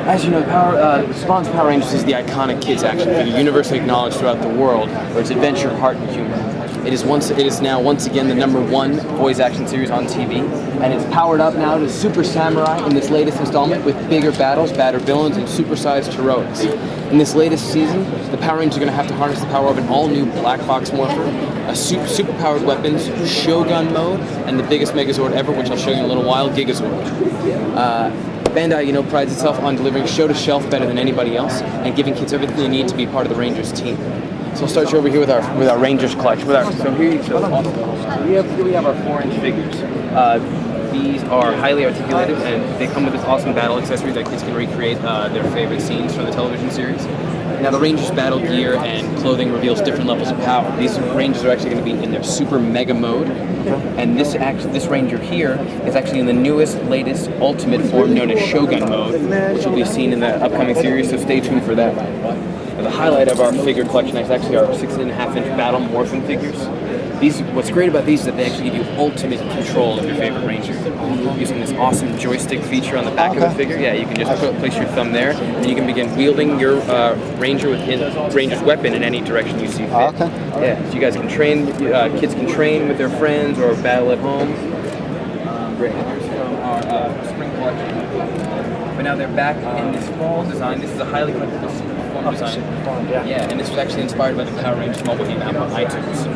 As you know, Spawn's Power Rangers is the iconic kids action figure, universally acknowledged throughout the world for its adventure, heart, and humor. It is now once again the #1 boys action series on TV, and it's powered up now to Super Samurai in this latest installment with bigger battles, badder villains, and supersized heroics. In this latest season, the Power Rangers are going to have to harness the power of an all-new black box morpher, a super-powered weapons, Shogun mode, and the biggest Megazord ever, which I'll show you in a little while, Gigazord. Bandai, prides itself on delivering show-to-shelf better than anybody else, and giving kids everything they need to be part of the Rangers team. So I'll start you over here with our Rangers collection. So here we have our 4-inch figures. These are highly articulated, and they come with this awesome battle accessory that kids can recreate their favorite scenes from the television series. Now the Rangers battle gear and clothing reveals different levels of power. These Rangers are actually going to be in their super mega mode, and this Ranger here is actually in the newest, latest, ultimate form known as Shogun mode, which will be seen in the upcoming series, so stay tuned for that. Now, the highlight of our figure collection is actually our 6.5-inch battle morphin figures. What's great about these is that they actually give you ultimate control of your favorite Ranger. Using this awesome joystick feature on the back of the figure, you can just place your thumb there, and you can begin wielding your Ranger within Ranger's weapon in any direction you see fit. So you guys can train, kids can train with their friends or battle at home. Great figures from our spring collection. But now they're back in this fall design. This is a highly collectible Superform design. And this was actually inspired by the Power Rangers mobile game app on iTunes.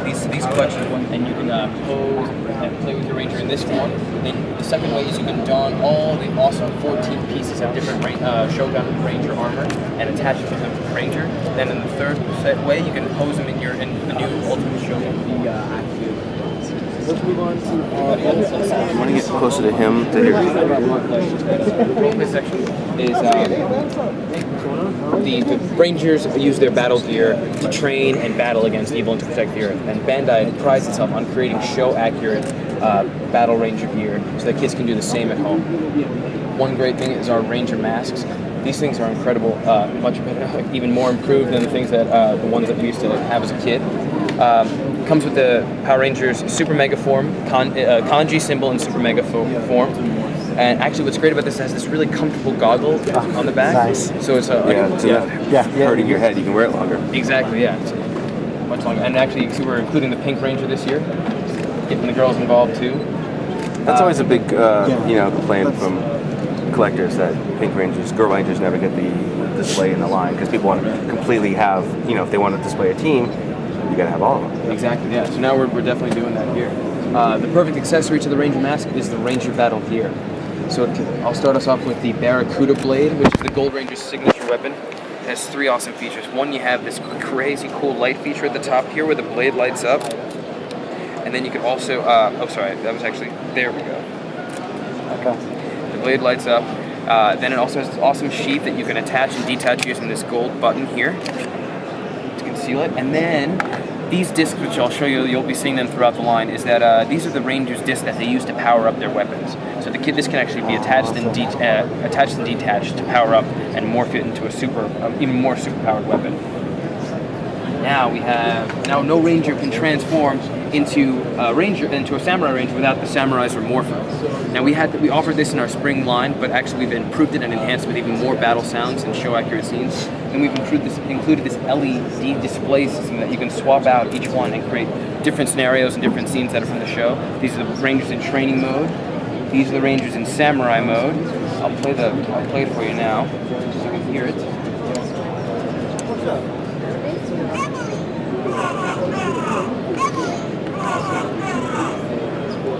These collections, and you can pose and play with your Ranger in this form. Then the second way is you can don all the awesome 14 pieces of different Shogun Ranger armor and attach it to the Ranger. Then in the third way, you can pose them in the new Ultimate Shogun. Let's move on to our I want to get closer to him. The roleplay section is the Rangers use their battle gear to train and battle against evil and to protect the Earth. And Bandai prides itself on creating show-accurate battle Ranger gear so that kids can do the same at home. One great thing is our Ranger masks. These things are incredible, much better, even more improved than the things that the ones that we used to have as a kid. Comes with the Power Rangers Super Mega form, kanji symbol in Super Mega form. And actually what's great about this is it has this really comfortable goggle on the back. Nice. So it's hurting your head, you can wear it longer. Exactly, It's much longer. And actually, you can see we're including the Pink Ranger this year, getting the girls involved too. That's always a big, complaint from collectors that Pink Rangers, Girl Rangers never get the display in the line because people want to completely have, if they want to display a team, you got to have all of them. Exactly, So now we're definitely doing that here. The perfect accessory to the Ranger mask is the Ranger battle gear. So I'll start us off with the Barracuda blade, which is the Gold Ranger's signature weapon. It has 3 awesome features. One, you have this crazy cool light feature at the top here where the blade lights up. And then you can also, there we go. Okay. The blade lights up. Then it also has this awesome sheath that you can attach and detach using this gold button here to conceal it. And then these discs, which I'll show you, you'll be seeing them throughout the line, is that these are the Rangers discs that they use to power up their weapons. So this can actually be attached and detached to power up and morph it into a even more super-powered weapon. Now no Ranger can transform into a Samurai Ranger without the Samurai's Morpher. Now we offered this in our spring line, but actually we've improved it and enhanced it with even more battle sounds and show accurate scenes. And we've included this LED display system that you can swap out each one and create different scenarios and different scenes that are from the show. These are the Rangers in training mode. These are the Rangers in Samurai mode. I'll play it for you now, so you can hear it.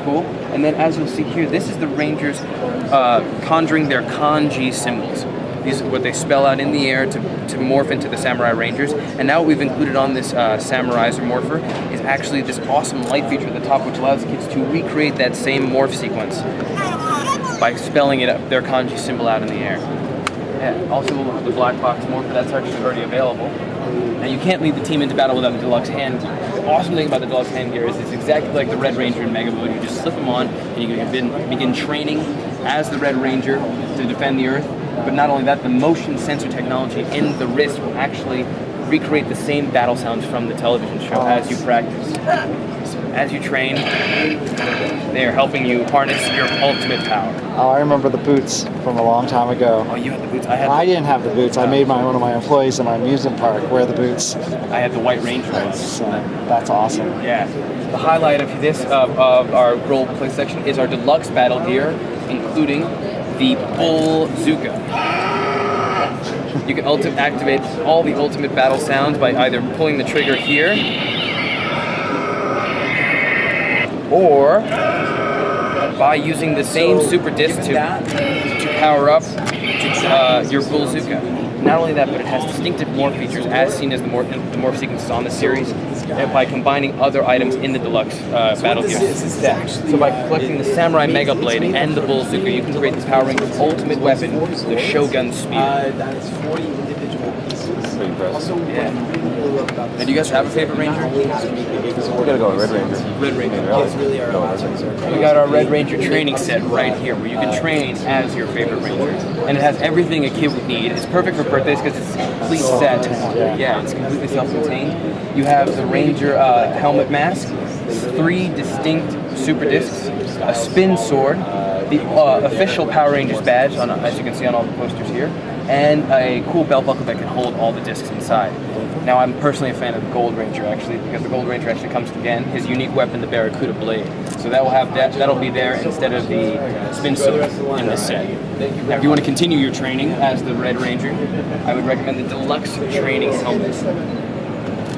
Cool. And then as you'll see here, this is the Rangers conjuring their kanji symbols. These are what they spell out in the air to morph into the Samurai Rangers. And now what we've included on this Samurai's Morpher is actually this awesome light feature at the top, which allows kids to recreate that same morph sequence by spelling their kanji symbol out in the air. Also the black box Morpher, that's actually already available. Now you can't lead the team into battle without the deluxe hand gear. The awesome thing about the deluxe hand gear is it's exactly like the Red Ranger in Mega Mode. You just slip them on and you can begin training as the Red Ranger to defend the Earth. But not only that, the motion sensor technology in the wrist will actually recreate the same battle sounds from the television show as you practice. as you train, they are helping you harness your ultimate power. Oh, I remember the boots from a long time ago. Oh, you had the boots? I didn't have the boots. I made one of my employees in my amusement park wear the boots. I had the White Ranger ones. So that's awesome. Yeah. The highlight of this, of our role play section, is our deluxe battle gear, including the Bull Zuka. You can activate all the ultimate battle sounds by either pulling the trigger here, or by using the same super disc to power up your Bull Zuka. Not only that, but it has distinctive morph features as seen as the morph sequences on the series, and by combining other items in the deluxe battle gear set. So by collecting the Samurai Mega Blade and the Bull Zuka, you can create the Power Rangers' ultimate weapon, the Shogun Spear. That is 40 individual pieces. Pretty impressive. Yeah. And do you guys have a favorite Ranger? We're gonna go with Red Ranger. Red Ranger. It's really our last We got our Red Ranger training set right here, where you can train as your favorite Ranger. And it has everything a kid would need. It's perfect for birthdays because it's a complete set. Yeah, it's completely self-contained. You have the Ranger helmet mask, 3 distinct super discs, a spin sword, the official Power Rangers badge, as you can see on all the posters here, and a cool belt buckle that can hold all the discs inside. Now, I'm personally a fan of the Gold Ranger, actually, because the Gold Ranger actually comes again, his unique weapon, the Barracuda Blade. So that'll be there instead of the spin sword in this set. Now, if you want to continue your training as the Red Ranger, I would recommend the Deluxe Training Helmet.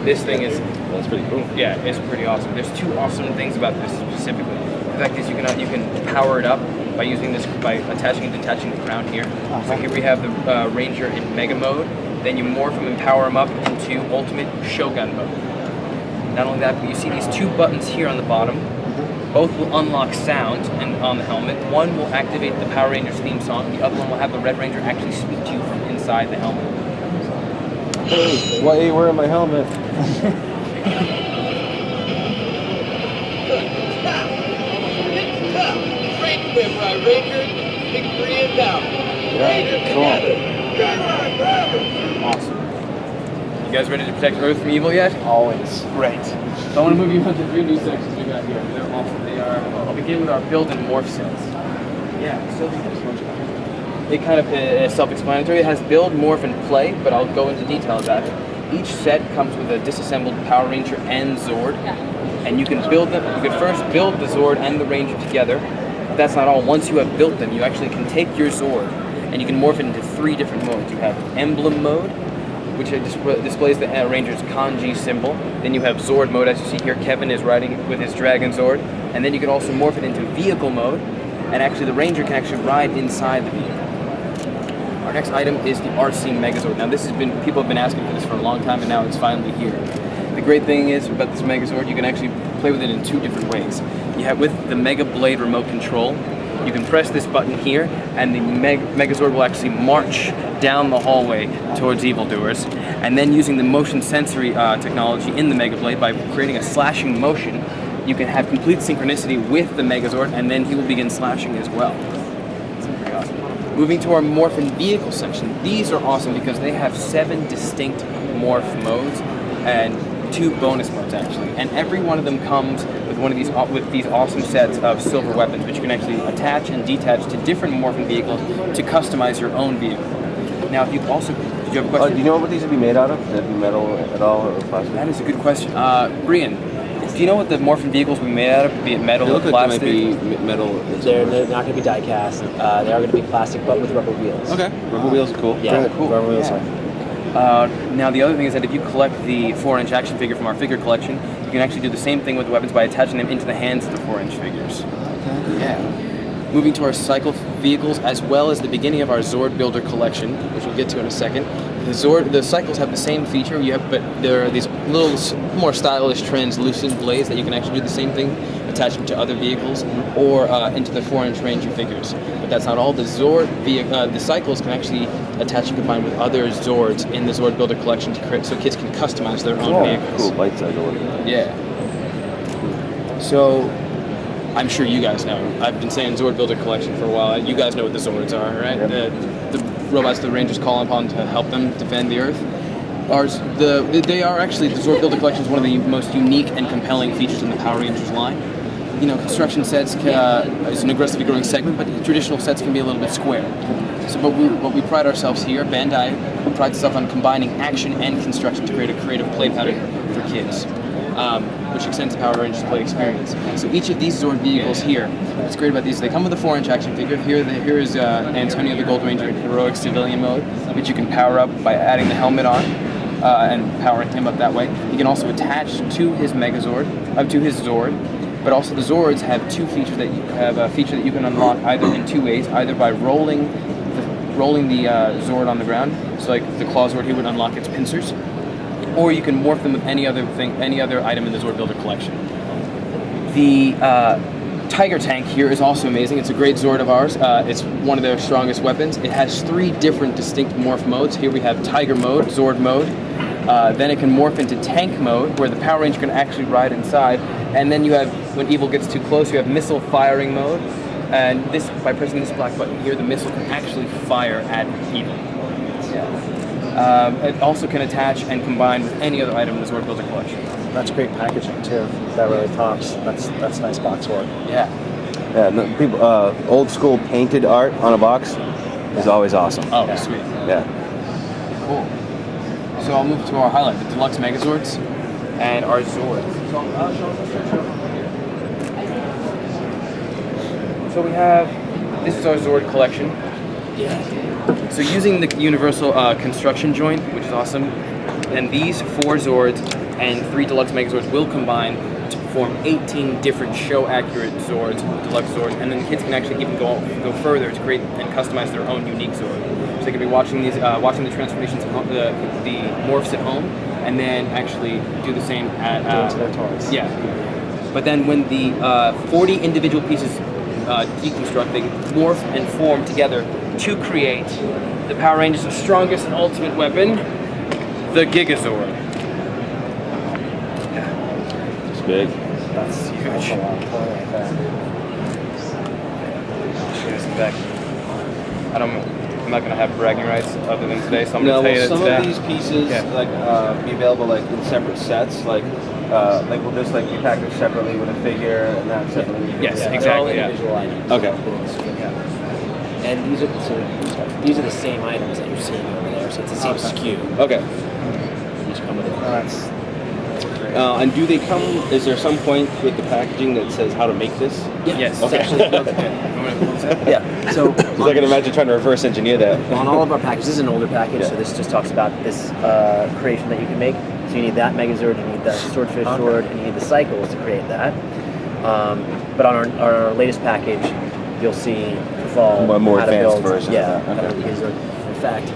This thing is... That's pretty cool. Yeah, it's pretty awesome. There's 2 awesome things about this specifically. The fact is you can power it up by using this, by attaching and detaching the crown here. So here we have the Ranger in Mega Mode. Then you morph him and power him up into Ultimate Shogun Mode. Not only that, but you see these 2 buttons here on the bottom. Both will unlock sound on the helmet. One will activate the Power Rangers theme song. The other one will have the Red Ranger actually speak to you from inside the helmet. Hey, why are you wearing my helmet? Awesome. You guys ready to protect Earth from evil yet? Always. Great. So I want to move you on to 3 new sections we got here. They're awesome. I'll begin with our build and morph sets. Yeah, so it kind of is self-explanatory. It has build, morph, and play, but I'll go into detail of that. Each set comes with a disassembled Power Ranger and Zord, and you can build them. You can first build the Zord and the Ranger together. But that's not all. Once you have built them, you actually can take your Zord and you can morph it into 3 different modes. You have Emblem Mode, which displays the Ranger's kanji symbol. Then you have Zord Mode, as you see here. Kevin is riding with his Dragon Zord. And then you can also morph it into Vehicle Mode, and actually the Ranger can actually ride inside the vehicle. Our next item is the RC Megazord. Now people have been asking for this for a long time, and now it's finally here. The great thing is about this Megazord, you can actually play with it in 2 different ways. You have with the Mega Blade remote control, you can press this button here, and the Megazord will actually march down the hallway towards evildoers. And then using the motion sensory technology in the Mega Blade, by creating a slashing motion, you can have complete synchronicity with the Megazord, and then he will begin slashing as well. It's pretty awesome. Moving to our morph and vehicle section, these are awesome because they have 7 distinct morph modes and 2 bonus modes actually, and every one of them comes with with these awesome sets of silver weapons, which you can actually attach and detach to different morph and vehicles to customize your own vehicle. Now, if you also, did you have a question? Do you know what these would be made out of? Would that be metal at all or plastic? That is a good question. Brian, do you know what the morphin vehicles will be made out of? Be it metal or plastic? They look like they might be metal. They're not going to be die cast. They are going to be plastic, but with rubber wheels. Okay. Rubber wheels are cool. Yeah, Cool. rubber wheels Yeah. Now, the other thing is that if you collect the 4-inch action figure from our figure collection, you can actually do the same thing with the weapons by attaching them into the hands of the 4-inch figures. Yeah. Moving to our cycle vehicles, as well as the beginning of our Zord Builder collection, which we'll get to in a second. The cycles have the same feature, but there are these little more stylish translucent blades that you can actually do the same thing, attach them to other vehicles or into the 4-inch Ranger figures. But that's not all. The the cycles can actually attach and combine with other Zords in the Zord Builder collection so kids can customize their own vehicles. Cool light cycle. Yeah. So, I'm sure you guys know. I've been saying Zord Builder collection for a while. You guys know what the Zords are, right? Yep. The robots the Rangers call upon to help them defend the Earth. They are actually, the Zord Builder Collection is one of the most unique and compelling features in the Power Rangers line. You know, construction sets is an aggressively growing segment, but traditional sets can be a little bit square. So what we pride ourselves here, Bandai prides itself on combining action and construction to create a creative play pattern for kids, which extends the Power Rangers play experience. So each of these Zord vehicles here, what's great about these, they come with a 4-inch action figure. Here is Antonio the Gold Ranger in heroic civilian mode, which you can power up by adding the helmet on and powering him up that way. You can also attach to his Megazord, to his Zord. But also the Zords have a feature that you can unlock either in two ways, either by rolling the Zord on the ground, so like the Claw Zord here would unlock its pincers, or you can morph them with any other item in the Zord Builder collection. The Tiger Tank here is also amazing. It's a great Zord of ours. It's one of their strongest weapons. It has 3 different distinct morph modes. Here we have Tiger mode, Zord mode. Then it can morph into Tank mode, where the Power Ranger can actually ride inside. And then you have, when evil gets too close, you have Missile firing mode. And this, by pressing this black button here, the missile can actually fire at evil. Yeah. It also can attach and combine with any other item in the Zord Builder collection. That's great packaging too. That really pops. That's nice box work. Yeah. Yeah, no, people, old school painted art on a box is always awesome. Oh, sweet. Yeah. Cool. So I'll move to our highlight, the Deluxe Megazords and our Zords. So we have, this is our Zord collection. Yeah. So using the universal construction joint, which is awesome, and these 4 Zords and 3 Deluxe Megazords will combine to form 18 different show-accurate Zords, Deluxe Zords, and then the kids can actually even go further to create and customize their own unique Zord. So they can be watching the transformations, the morphs at home, and then actually do the same at to their toys. Yeah. But then when the 40 individual pieces deconstruct, they morph and form together to create the Power Rangers' strongest and ultimate weapon, the Gigazord. It's big. That's huge. That's a lot of toy right there. Here's the back. I'm not gonna have bragging rights other than today, so I'm gonna tell you that some today. of these pieces be available like in separate sets, like we'll just like be packaged separately with a figure and that separately. Yes, They're all exactly. Yeah. individual items. Okay. And these are the same items that you're seeing over there, so it's the same SKU. Okay. Each come with it. That's great. And do they come? Is there some point with the packaging that says how to make this? Yeah. Yes. It's actually yeah. So Because I can imagine trying to reverse engineer that. on all of our packages, this is an older package, Yeah. so this just talks about this creation that you can make. So you need that Megazord, you need the Swordfish Zord, and you need the cycles to create that. But on our latest package, you'll see the fall A more how to advanced build, version of yeah, that. how to Okay. build Megazord. In fact,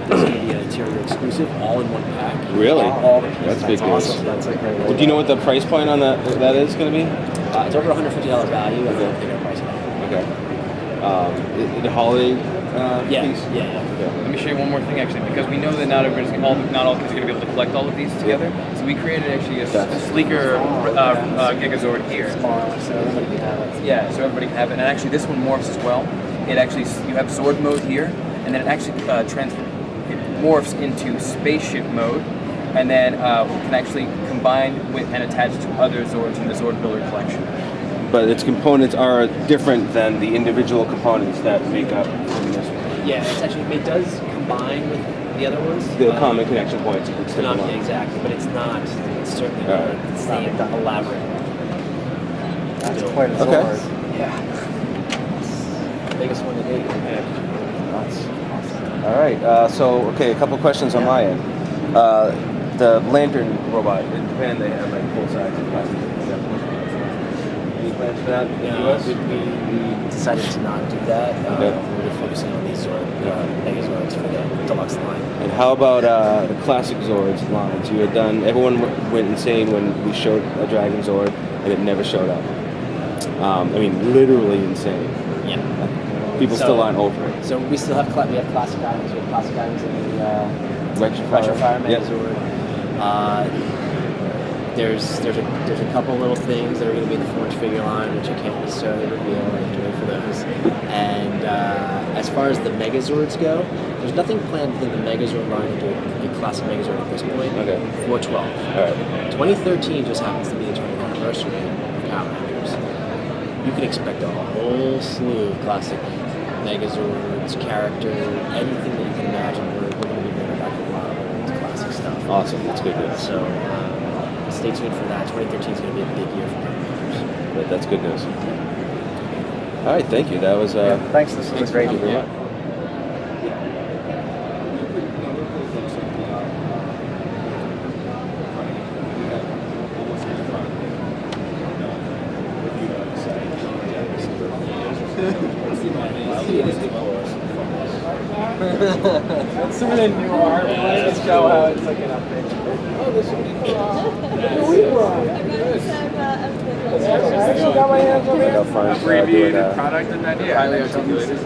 this is going to be an interior exclusive, all in one pack. Really? All the pieces. That's big news. Awesome. That's a great. Do you know what the price point on that is going to be? It's over $150 value. I don't think they're going to price it out. Okay. The holiday Yeah, piece? yeah. Let me show you one more thing actually, because we know that not all kids are going to be able to collect all of these together. So we created actually a sleeker Gigazord here. So everybody can have it. Yeah, so everybody can have it. And actually this one morphs as well. It actually, you have Zord mode here, and then it actually it morphs into spaceship mode, and then can actually combine with and attach to other Zords in the Zord Builder collection. But its components are different than the individual components that make up this one. Yeah, it does combine with the other ones. The common connection points. You can stick Not them on. exactly, but it's certainly All not right. the same elaborate. That's quite a Okay. Zord. Yeah. Biggest one to date. That's awesome. All right. A couple questions on my end. The lantern robot in Japan, they have like full size plastic. Any plans for that in the Yeah, US? we decided to not do that. Okay. We're focusing on these Megazords for the deluxe line. And how about the classic Zords lines? You had done. Everyone went insane when we showed a Dragon Zord, and it never showed up. I mean, literally insane. Yeah. People still aren't over it. So we still have we have classic items. We have classic items in the Retrofire. Megazord. Yep. There's a couple little things that are going to be in the 4-inch figure line, which I can't necessarily reveal. I have to wait for those. And as far as the Megazords go, there's nothing planned within the Megazord line to do a classic Megazord at this point. Okay. 412. All right. 2013 just happens to be the 20th anniversary of Power Rangers. You can expect a whole slew of classic Megazords, characters, anything that you can imagine. We're going to be bringing back a lot of old classic stuff. Awesome. That's good news. So stay tuned for that. 2013 is going to be a big year for Power Rangers. But that's good news. All right. Thank you. That was. Thanks. This was great. Thank you very much. Some of the new art. Let's show how it's like an update. Oh, this would be cool. Got my hands on it. Abbreviated Product and idea. Highly articulated.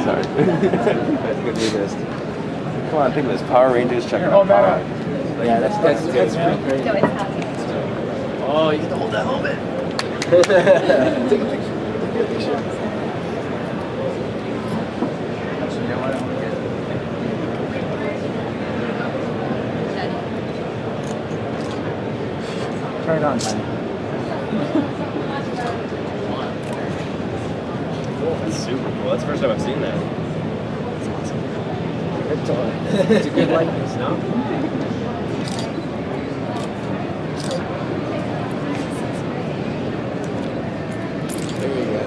Sorry. That's good news. Come on, think of this. Power Rangers. Check it out. Power Rangers. Yeah, that's pretty great. No, it's happening. Oh, you get to hold that helmet. Take a picture. Turn it on, man. That's super cool. That's the first time I've seen that. It's a good likeness, no? There you go.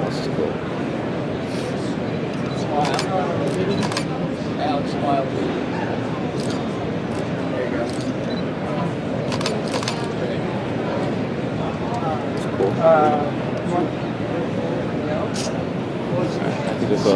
That's cool. Alex, smile. There you go. Cool. I think it's a